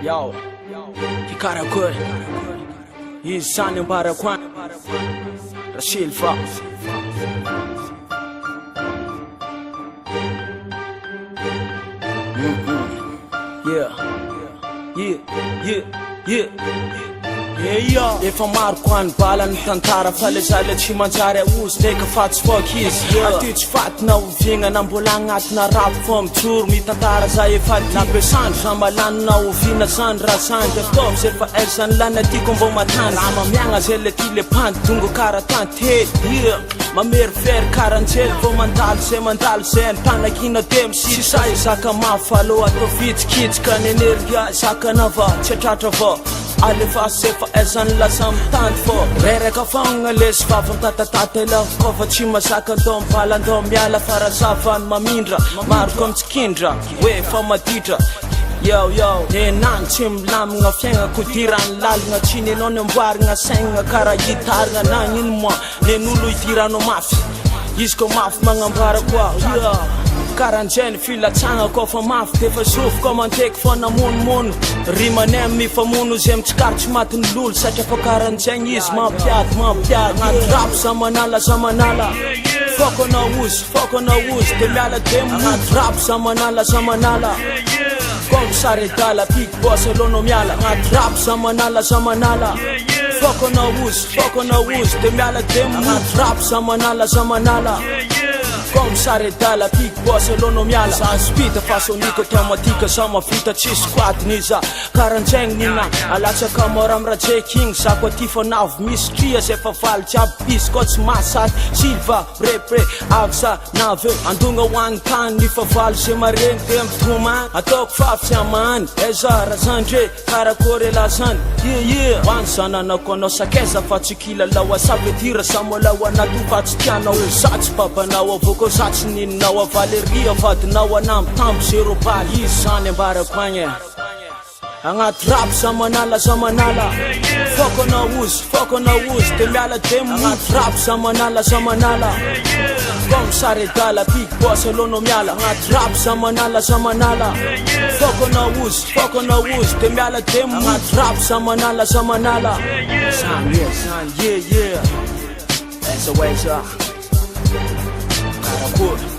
Yo, Kikarakuri, he's Sani Barakwan, Rashil Fox. Efa maro koa ny bala ny tantara fa le zala tsy manjary aozy ndraika fa tsy fôky izy aty tsy fatina oviagna na mbola agnatina rap fô mijoro mitantara za efa nampiasandro za malano na oviana zany raha zany de ataovy zay fa ry zany lany atyko mbô matany raha mamiagna zay le ty le pandy dongo kara tantely mamery fery karanjely vao mandalo zay antanakina demy sisa izaka mafy aloha atao fitsikitsika ny energia zaka nava tsy atratra vao alefa sefa ezany lasa mitandy fô reraka fogna lesy vavantatatata ela kôfa tsy mazaka andao mibala andao miala farazavany mamindra maro ko mitsikindra hoe fa maditra Yo, nenany tsy milamigna fiaignako idirany lalagna tsy nenao ny amboarigna saignina karaha gitarigna na ino moa nen'olo idiranao mafy izy ko mafy magnambara koa karanjeny filatsagna kôfa mafy defa sofy koa manteky fô namonomono rimanay mifamono zay mitsikary tsy matiny lolo satria fa karanjegny izy mampiady agnaty rap zamanala fôko na ozy de miala demo agnaty rap zamanala Kom sare dala pig boss alono miala agnaty rap zamanala fôko na ozy de miala demo agnaty rap zamanala Kom sare dala pig boss alono miala sa spita fasoniko automatika sa mavita tsisy quadniza karanjegny nina alatsaka mora amrajeking zako aty fa navy misy tria zay fa valy jiaby pisy koa tsy masady silva repre avsa nave andogna hoagny tany ny fa valy zay maregny de mitomany ataoko fafitsy amany ezara zandre karakôry ela zany hoany zananako anao sakeza fa tsy kilalao asavetira samolao anaty fa tsy tianao zatsy babanao avoko zatsy nininao avaleria vadinao anambitambo zero baly izy zany ambarako agny agnaty rap zamanala fôko na ozy de miala demo agnaty rap zamanala Kom sare dala pig boss alono miala agnaty rap zamanala fôko na ozy de miala demo agnaty rap zamanala yeah Essa weza Karakuri